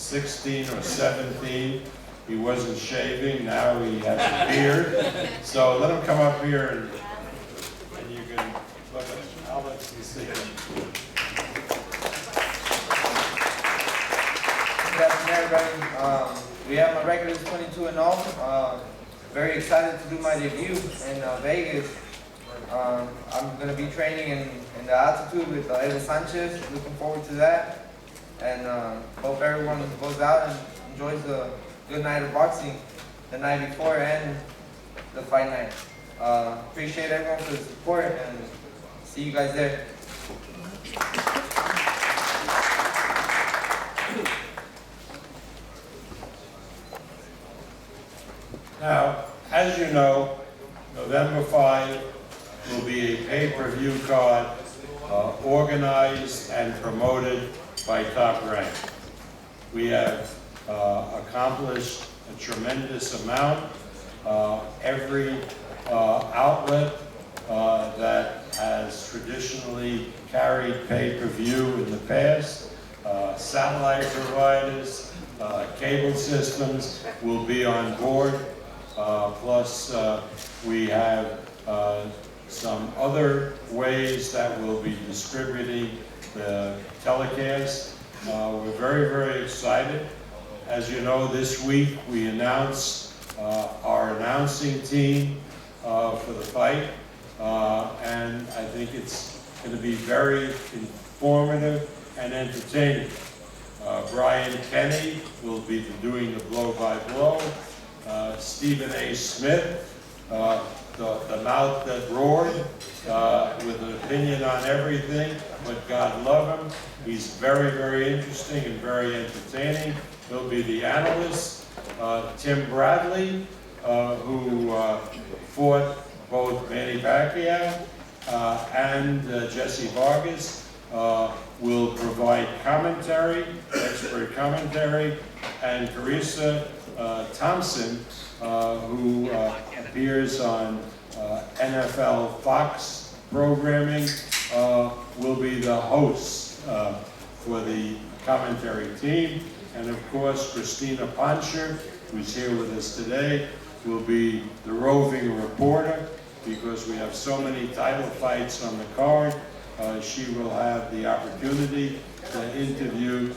16 or 17. He wasn't shaving, now he has a beard. So let him come up here and you can look at him. I'll let you see him. Good afternoon, everybody. We have my record is 22-0. Very excited to do my debut in Vegas. I'm going to be training in the altitude with Evan Sanchez. Looking forward to that. And hope everyone goes out and enjoys a good night of boxing the night before and the fight night. Appreciate everyone for the support and see you guys there. Now, as you know, November 5 will be a pay-per-view card organized and promoted by Top Rank. We have accomplished a tremendous amount. Every outlet that has traditionally carried pay-per-view in the past, satellite providers, cable systems will be on board. Plus, we have some other ways that we'll be distributing the telecast. We're very, very excited. As you know, this week we announced our announcing team for the fight, and I think it's going to be very informative and entertaining. Brian Kenny will be doing the blow-by-blow. Stephen A. Smith, the mouth that roared, with an opinion on everything, but God love him. He's very, very interesting and very entertaining. He'll be the analyst. Tim Bradley, who fought both Manny Pacquiao and Jessie Vargas, will provide commentary, expert commentary, and Carissa Thompson, who appears on NFL Fox programming, will be the host for the commentary team. And of course, Christina Poncher, who's here with us today, will be the roving reporter because we have so many title fights on the card. She will have the opportunity to interview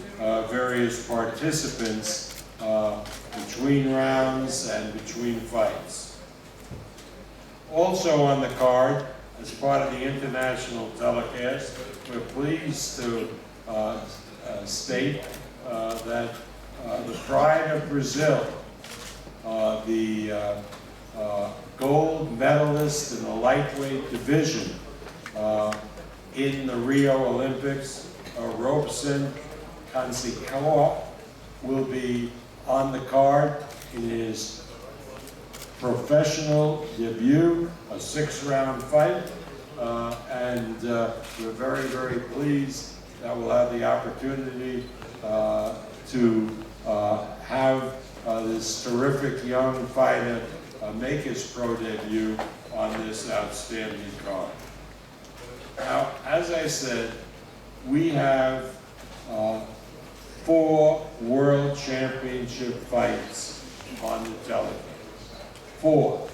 various participants between rounds and between fights. Also on the card, as part of the international telecast, we're pleased to state that the Pride of Brazil, the gold medalist in the lightweight division in the Rio Olympics, Robson Kansikawa, will be on the card in his professional debut, a 6-round fight, and we're very, very pleased that we'll have the opportunity to have this terrific young fighter make his pro debut on this outstanding card. Now, as I said, we have 4 World Championship fights on the telecast. 4.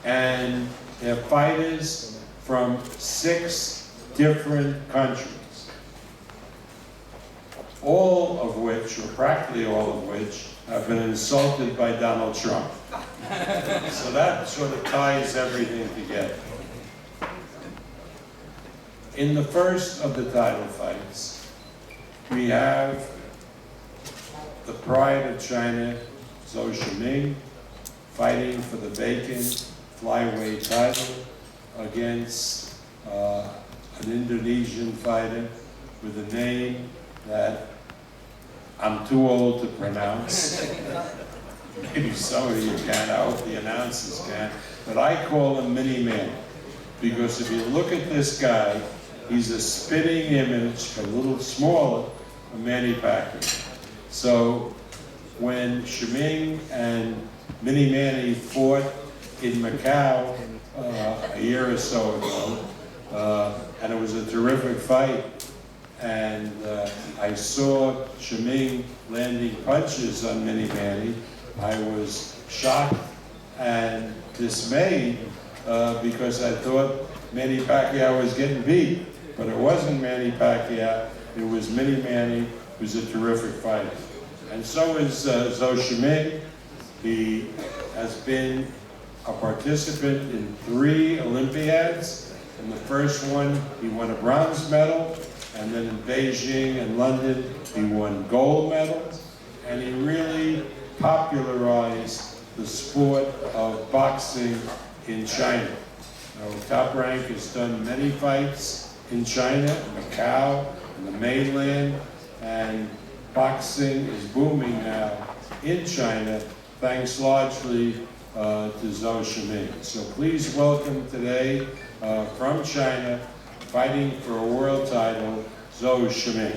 And they're fighters from 6 different countries. All of which, or practically all of which, have been insulted by Donald Trump. So that sort of ties everything together. In the first of the title fights, we have the Pride of China, Zou Shiming, fighting for the vacant flyweight title against an Indonesian fighter with a name that I'm too old to pronounce. Maybe some of you can, I hope the announcers can, but I call him Mini Man, because if you look at this guy, he's a spitting image, a little smaller, of Manny Pacquiao. So when Shiming and Mini Manny fought in Macau a year or so ago, and it was a terrific fight, and I saw Shiming landing punches on Manny, I was shocked and dismayed because I thought Manny Pacquiao was getting beat, but it wasn't Manny Pacquiao, it was Manny, who's a terrific fighter. And so is Zou Shiming. He has been a participant in 3 Olympiads. In the first one, he won a bronze medal, and then in Beijing and London, he won gold medals, and he really popularized the sport of boxing in China. Now, Top Rank has done many fights in China, Macau, and the mainland, and boxing is booming now in China, thanks largely to Zou Shiming. So please welcome today from China, fighting for a world title, Zou Shiming.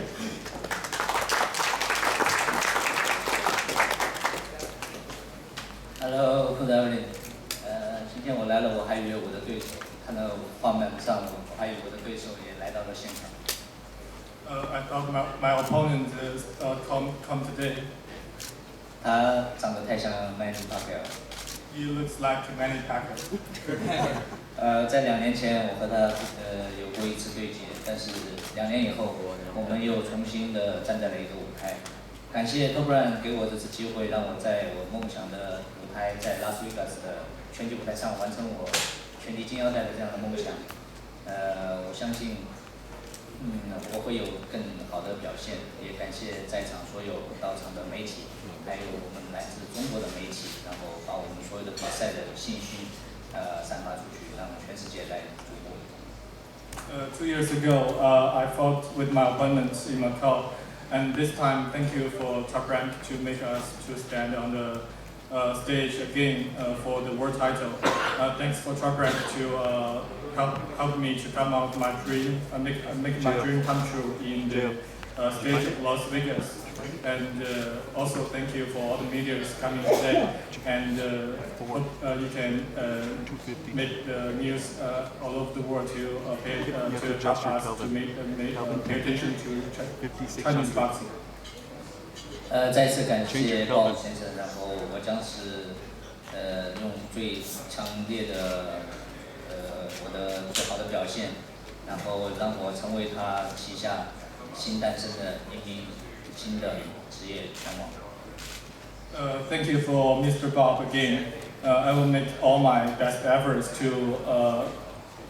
Hello, good evening. 今天我来了，我还以为我的对手，看到画面上，我还以为我的对手也来到了现场。I thought my opponent is come today. 他长得太像 Manny Pacquiao。He looks like Manny Pacquiao. 在2年前，我和他有过一次对决，但是2年以后，我们又重新的站在了一个舞台。感谢 Top Rank 给我这次机会，让我在我梦想的舞台，在拉斯维加斯的拳击舞台上完成我拳击金腰带的这样的梦想。我相信，我会有更好的表现。也感谢在场所有到场的媒体，还有我们来自中国的媒体，然后把我们所有的比赛的信息散发出去，让全世界来瞩目。2 years ago, I fought with my opponent in Macau, and this time, thank you for Top Rank to make us to stand on the stage again for the world title. Thanks for Top Rank to help me to come out my dream, make my dream come true in the stage of Las Vegas. And also thank you for all the media coming today, and hope you can make the news all over the world to pay attention to Chinese boxing. 再次感谢鲍先生，然后我将是用最强烈的我的最好的表现，然后让我成为他旗下新诞生的一名新的职业拳王。Thank you for Mr. Bob again. I will make all my best efforts to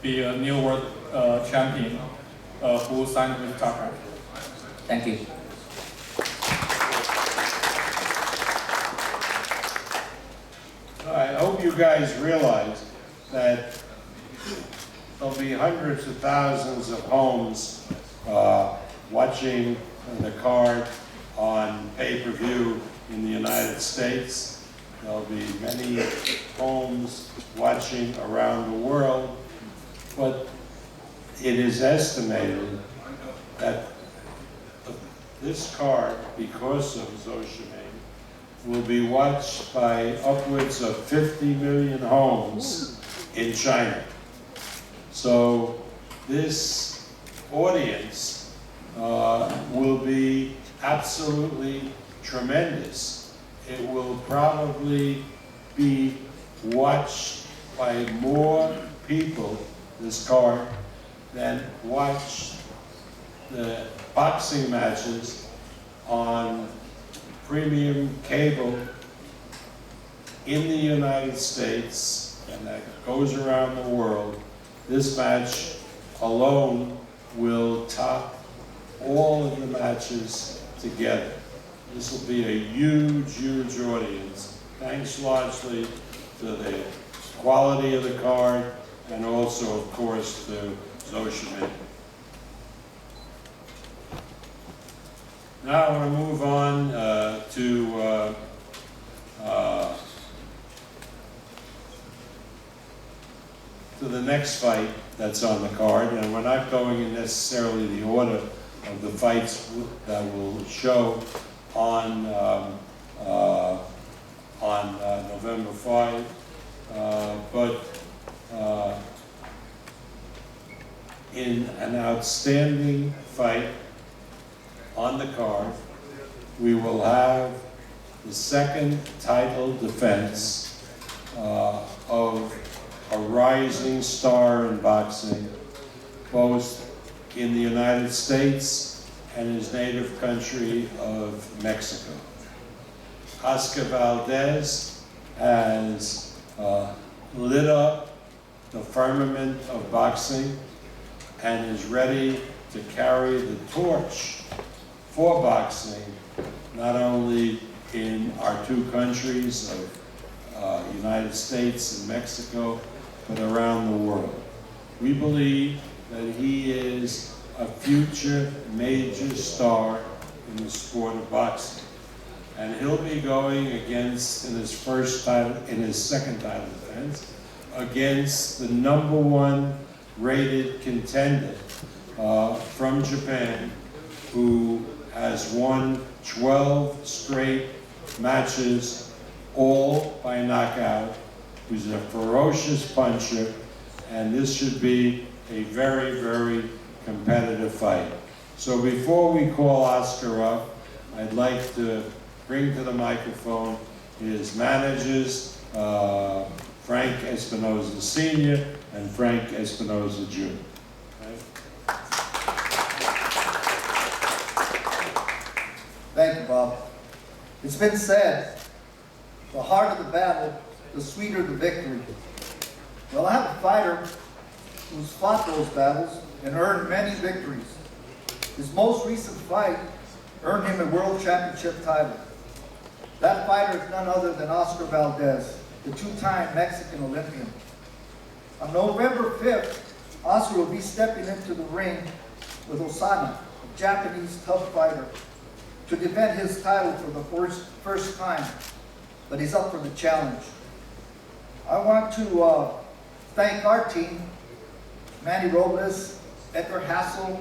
be a new world champion who signed with Top Rank. Thank you. I hope you guys realize that there'll be hundreds of thousands of homes watching the card on pay-per-view in the United States. There'll be many homes watching around the world, but it is estimated that this card, because of Zou Shiming, will be watched by upwards of 50 million homes in China. So this audience will be absolutely tremendous. It will probably be watched by more people, this card, than watch the boxing matches on premium cable in the United States, and that goes around the world. This match alone will top all of the matches together. This will be a huge, huge audience, thanks largely to the quality of the card and also, of course, to Zou Shiming. Now I want to move on to the next fight that's on the card, and we're not going in necessarily the order of the fights that will show on November 5, but in an outstanding fight on the card, we will have the second title defense of a rising star in boxing, both in the United States and his native country of Mexico. Oscar Valdez has lit up the firmament of boxing and is ready to carry the torch for boxing, not only in our two countries of United States and Mexico, but around the world. We believe that he is a future major star in the sport of boxing. And he'll be going against, in his second title defense, against the #1 rated contender from Japan, who has won 12 straight matches, all by knockout, who's a ferocious puncher, and this should be a very, very competitive fight. So before we call Oscar up, I'd like to bring to the microphone his managers, Frank Espinoza Sr. and Frank Espinoza Jr. Thank you, Bob. It's been said, the harder the battle, the sweeter the victory. Well, I have a fighter who's fought those battles and earned many victories. His most recent fight earned him a world championship title. That fighter is none other than Oscar Valdez, the two-time Mexican Olympian. On November 5th, Oscar will be stepping into the ring with Osawa, a Japanese tough fighter, to defend his title for the first time, but he's up for the challenge. I want to thank our team, Manny Robles, Edgar Hassel,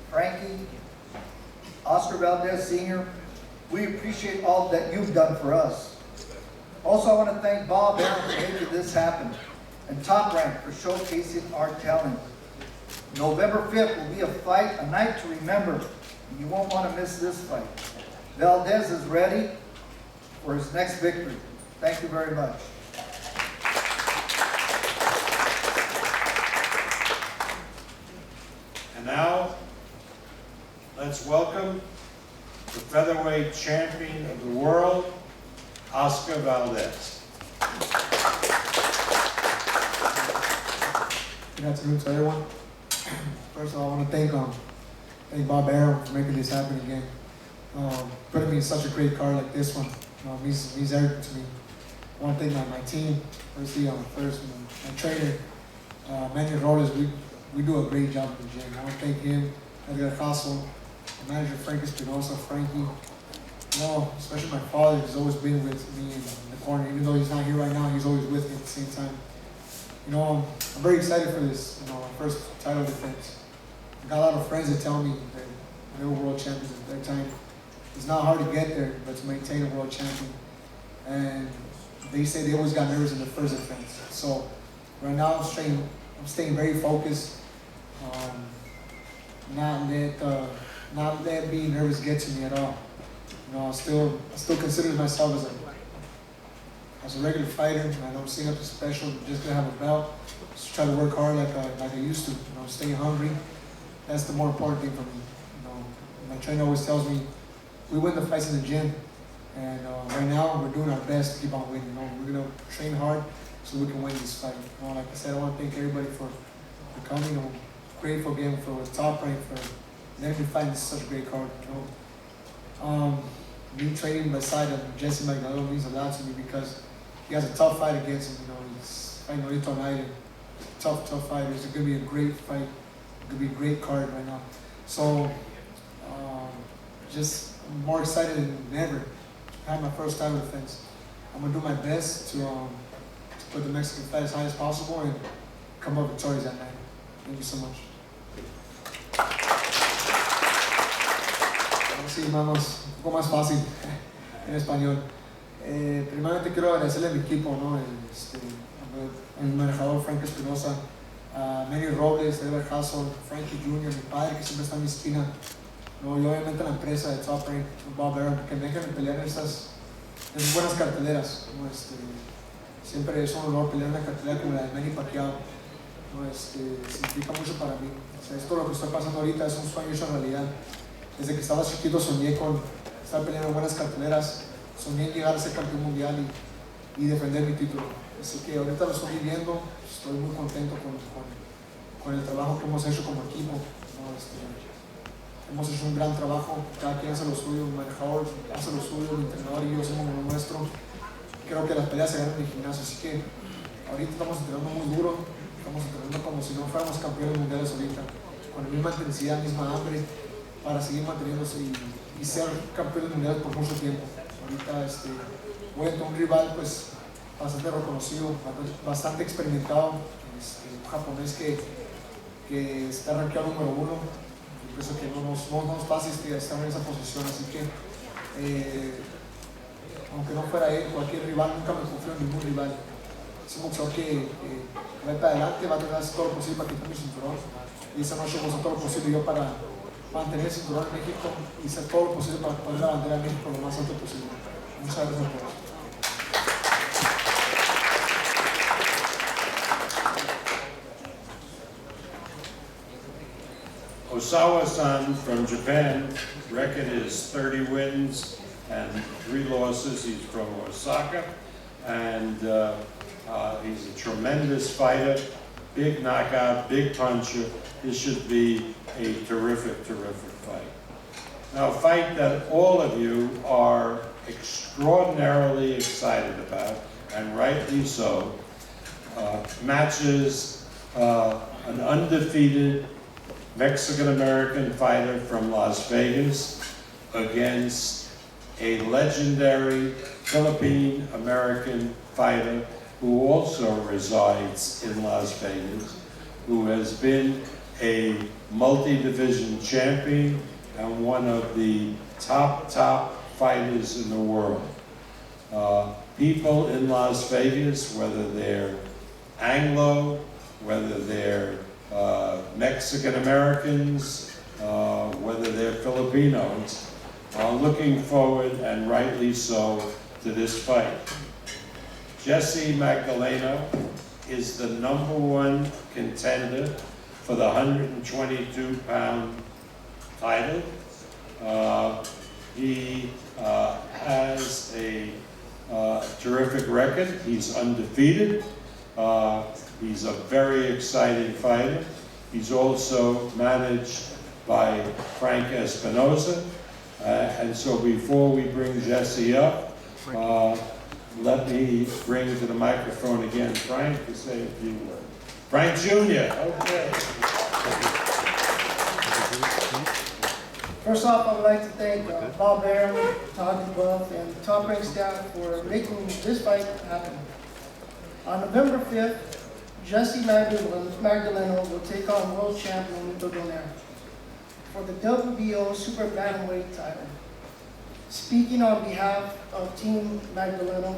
Frankie, Oscar Valdez Sr. We appreciate all that you've done for us. Also, I want to thank Bob Aaron for making this happen, and Top Rank for showcasing our talent. November 5th will be a night to remember, and you won't want to miss this fight. Valdez is ready for his next victory. Thank you very much. And now, let's welcome the featherweight champion of the world, Oscar Valdez. Good afternoon to everyone. First of all, I want to thank Bob Aaron for making this happen again. Putting me in such a great card like this one means everything to me. I want to thank my team, firstly, my trainer, Manny Robles. We do a great job in the gym. I want to thank him, Edgar Hassel, my manager Frank Espinoza, Frankie. Especially my father has always been with me in the corner. Even though he's not here right now, he's always with me at the same time. I'm very excited for this, my first title defense. I got a lot of friends that tell me that they were world champions at their time. It's not hard to get there, but to maintain a world champion. And they say they always got nervous in the first defense. So right now I'm staying very focused. Not let being nervous get to me at all. I still consider myself as a regular fighter. I don't see nothing special. Just gonna have a belt. Just try to work hard like I used to. Stay hungry. That's the more important thing for me. My trainer always tells me we win the fights in the gym, and right now we're doing our best to keep on winning. We're gonna train hard so we can win this fight. Like I said, I want to thank everybody for coming. I'm grateful again for Top Rank for letting me fight such a great card. Me training beside Jessie Magdaleno means a lot to me because he has a tough fight against him. He's fighting Nonito Donaire. Tough fighter. It's going to be a great fight. It's going to be a great card right now. So, just more excited than ever to have my first title defense. I'm going to do my best to put the Mexican fight as high as possible and come up victorious that night. Thank you so much. Sí, vamos, un poco más fácil en español. Primeramente quiero agradecerle a mi equipo, al manejador Frank Espinoza, a Manny Robles, Edgar Hassel, Frankie Jr., mi padre que siempre está en mi esquina, ¿no? Y obviamente la empresa de Top Rank, Bob Arum, que me dejen pelear en esas buenas carteleras, ¿no? Siempre es un honor pelear una cartelera como la de Manny Pacquiao, ¿no? Significa mucho para mí. O sea, esto lo que estoy pasando ahorita es un sueño hecho realidad. Desde que estaba chiquito soñé con estar peleando en buenas carteleras, soñé en llegar a ser campeón mundial y defender mi título. Así que ahorita lo estoy viviendo, estoy muy contento con el trabajo que hemos hecho como equipo, ¿no? Hemos hecho un gran trabajo, cada quien hace lo suyo, el manejador hace lo suyo, el entrenador y yo hacemos lo nuestro. Creo que las peleas se ganan en el gimnasio, así que ahorita estamos entrenando muy duro, estamos entrenando como si no fuéramos campeones mundiales ahorita, con la misma intensidad, misma hambre, para seguir manteniéndose y ser campeones mundiales por mucho tiempo. Ahorita voy a un rival pues bastante reconocido, bastante experimentado, un japonés que está rankeado número 1. Pienso que no nos pasa estar en esa posición, así que aunque no fuera él, cualquier rival, nunca me confío en ningún rival. Es un boxeador que va para adelante, va a tratar de hacer todo lo posible para quitar mi cinturón, y esa noche voy a hacer todo lo posible yo para mantener el cinturón en México y hacer todo lo posible para poner la bandera de México lo más alto posible. Muchas gracias a todos. Osawa-san from Japan, record is 30 wins and 3 losses. He's from Osaka, and he's a tremendous fighter, big knockout, big puncher. This should be a terrific, terrific fight. Now, a fight that all of you are extraordinarily excited about, and rightly so, matches an undefeated Mexican-American fighter from Las Vegas against a legendary Philippine-American fighter who also resides in Las Vegas, who has been a multi-division champion and one of the top fighters in the world. People in Las Vegas, whether they're Anglo, whether they're Mexican Americans, whether they're Filipinos, are looking forward, and rightly so, to this fight. Jessie Magdaleno is the #1 contender for the 122-pound title. He has a terrific record. He's undefeated. He's a very exciting fighter. He's also managed by Frank Espinosa. And so before we bring Jessie up, let me bring to the microphone again Frank to say a few words. Frank Jr., okay. First off, I would like to thank Bob Arum, Todd DeBuff, and the Top Rank staff for making this fight happen. On November 5th, Jessie Magdaleno will take on world champion Nonito Donaire for the WBO Super Bantamweight title. Speaking on behalf of Team Magdaleno,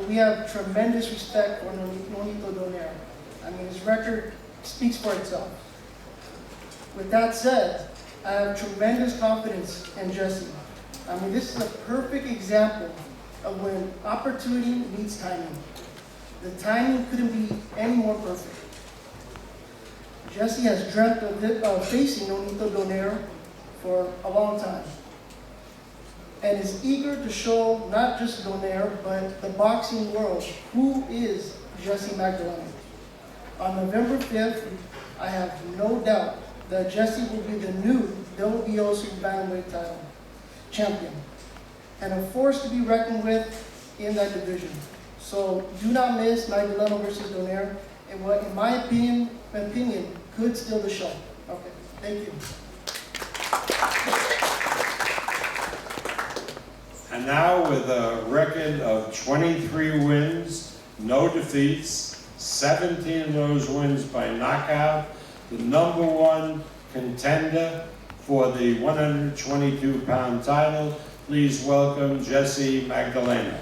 we have tremendous respect for Nonito Donaire. His record speaks for itself. With that said, I have tremendous confidence in Jessie. This is a perfect example of when opportunity meets timing. The timing couldn't be any more perfect. Jessie has dreamt of facing Nonito Donaire for a long time, and is eager to show not just Donaire, but the boxing world who is Jessie Magdaleno. On November 5th, I have no doubt that Jessie will be the new WBO Super Bantamweight title champion, and a force to be reckoned with in that division. So do not miss Magdaleno versus Donaire, and what, in my opinion, could steal the show. Okay, thank you. And now with a record of 23 wins, no defeats, 17 of those wins by knockout, the #1 contender for the 122-pound title, please welcome Jessie Magdaleno.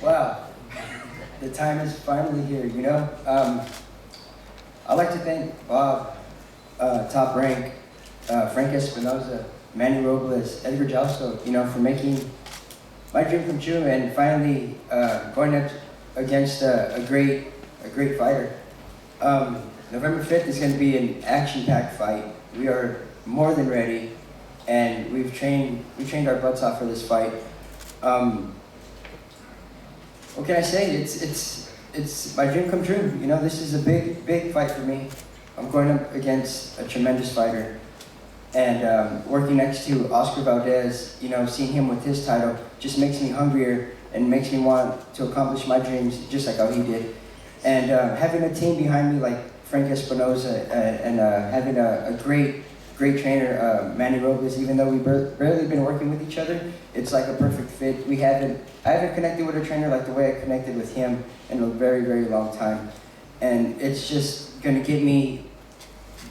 Wow, the time time is finally here, you know? I'd like to thank Bob, Top Rank, Frank Espinoza, Manny Robles, Edgar Jalso, you know, for making my dream come true and finally going up against a great fighter. November 5th is going to be an action-packed fight. We are more than ready, and we trained our butts off for this fight. What can I say? It's my dream come true. You know, this is a big fight for me. I'm going up against a tremendous fighter, and working next to Oscar Valdez. You know, seeing him with his title just makes me hungrier and makes me want to accomplish my dreams just like how he did. And having a team behind me like Frank Espinoza and having a great trainer, Manny Robles, even though we've barely been working with each other, it's like a perfect fit. I haven't connected with a trainer like the way I connected with him in a very long time. And it's just gonna get me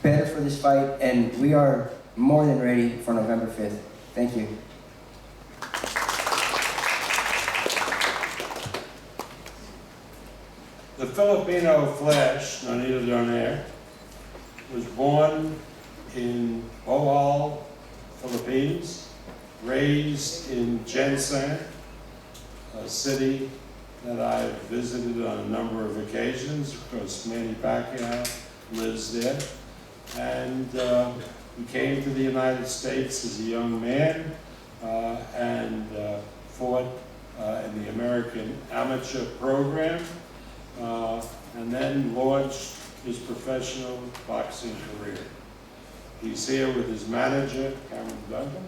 better for this fight, and we are more than ready for November 5th. Thank you. The Filipino Flash, Nonito Donaire, was born in Bohol, Philippines, raised in Jensen, a city that I've visited on a number of occasions because Manny Pacquiao lives there. And he came to the United States as a young man and fought in the American amateur program and then launched his professional boxing career. He's here with his manager, Cameron Duncan.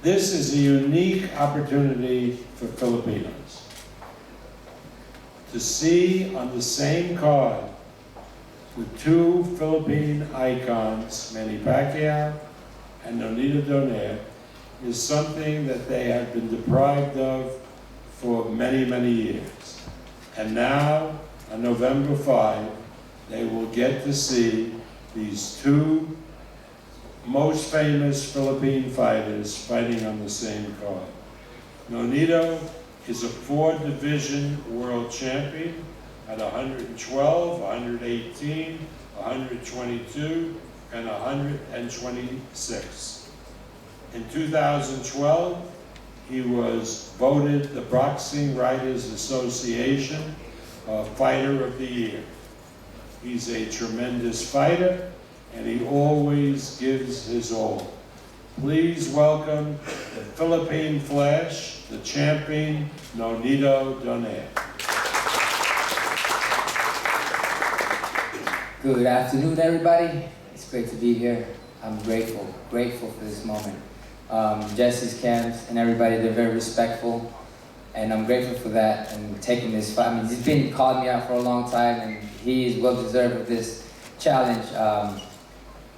This is a unique opportunity for Filipinos to see on the same card the two Philippine icons, Manny Pacquiao and Nonito Donaire, is something that they have been deprived of for many years. And now, on November 5, they will get to see these two most famous Philippine fighters fighting on the same card. Nonito is a 4-division world champion at 112, 118, 122, and 126. In 2012, he was voted the Boxing Writers Association Fighter of the Year. He's a tremendous fighter, and he always gives his all. Please welcome the Philippine Flash, the champion, Nonito Donaire. Good afternoon, everybody. It's great to be here. I'm grateful for this moment. Jessie's camps and everybody, they're very respectful, and I'm grateful for that and taking this fight. I mean, he's been calling me out for a long time, and he is well deserved of this challenge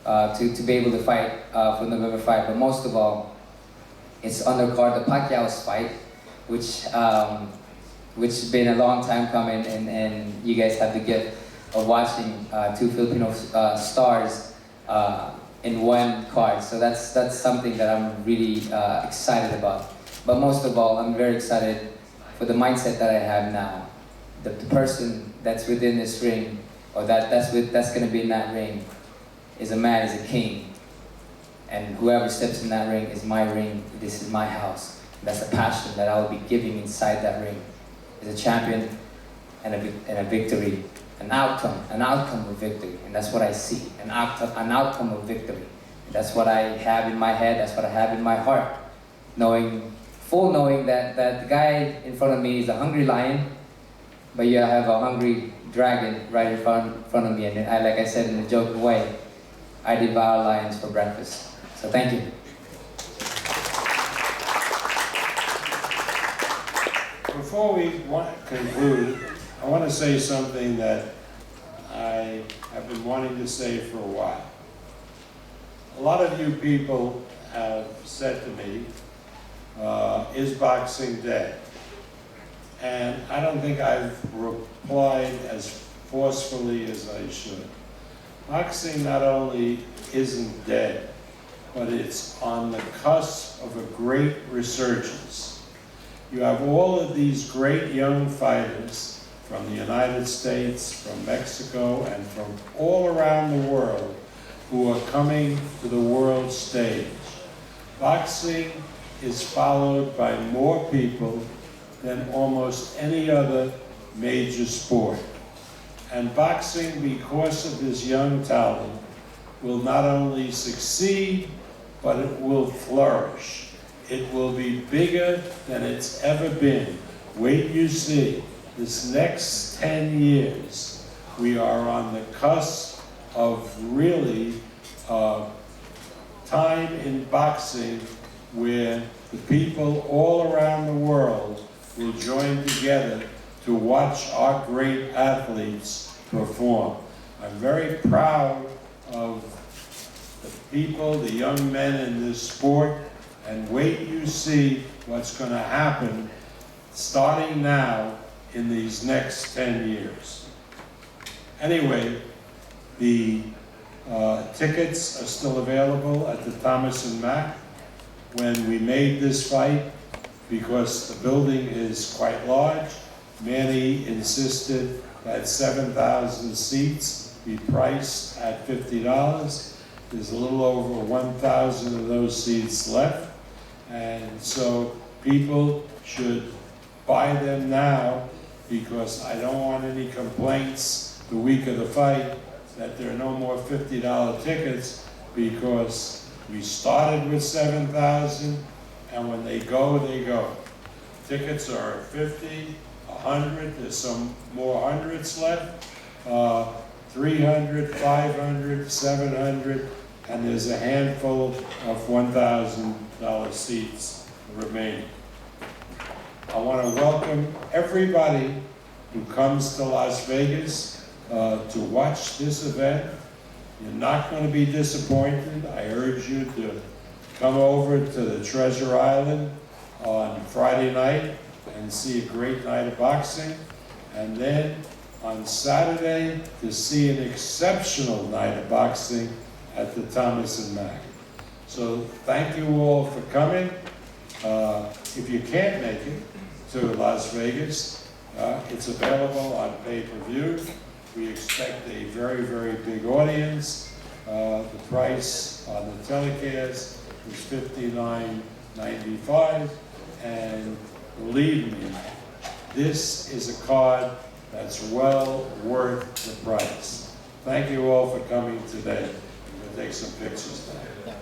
to be able to fight for November 5. But most of all, it's undercard, the Pacquiao's fight, which has been a long time coming, and you guys have the gift of watching two Filipino stars in one card. So that's something that I'm really excited about. But most of all, I'm very excited for the mindset that I have now. The person that's within this ring, or that's going to be in that ring, is a man, is a king. And whoever steps in that ring is my ring. This is my house. That's the passion that I will be giving inside that ring. Is a champion and a victory. An outcome of victory, and that's what I see, an outcome of victory. That's what I have in my head, that's what I have in my heart. Full knowing that the guy in front of me is a hungry lion, but you have a hungry dragon right in front of me, and like I said in a joking way, I devour lions for breakfast. So thank you. Before we conclude, I want to say something that I have been wanting to say for a while. A lot of you people have said to me, is boxing dead? And I don't think I've replied as forcefully as I should. Boxing not only isn't dead, but it's on the cusp of a great resurgence. you have all of these great young fighters from the United States, from Mexico, and from all around the world who are coming to the world stage. Boxing is followed by more people than almost any other major sport. And boxing, because of this young talent, will not only succeed, but it will flourish. It will be bigger than it's ever been. Wait, you see, this next 10 years, we are on the cusp of really time in boxing where the people all around the world will join together to watch our great athletes perform. I'm very proud of the people, the young men in this sport, and wait you see what's going to happen starting now in these next 10 years. Anyway, the tickets are still available at the Thomas and Mack. When we made this fight, because the building is quite large, Manny insisted that 7,000 seats be priced at $50. There's a little over 1,000 of those seats left, and so people should buy them now, because I don't want any complaints the week of the fight that there are no more $50 tickets, because we started with 7,000, and when they go, they go. Tickets are 50, 100, there's some more hundreds left, 300, 500, 700, and there's a handful of $1,000 seats remaining. I want to welcome everybody who comes to Las Vegas to watch this event. You're not going to be disappointed. I urge you to come over to the Treasure Island on Friday night and see a great night of boxing, and then on Saturday to see an exceptional night of boxing at the Thomas and Mack. So thank you all for coming. If you can't make it to Las Vegas, it's available on pay-per-view. We expect a very, very big audience. The price on the telecast is $59.95, and believe me, this is a card that's well worth the price. Thank you all for coming today. I'm going to take some pictures now.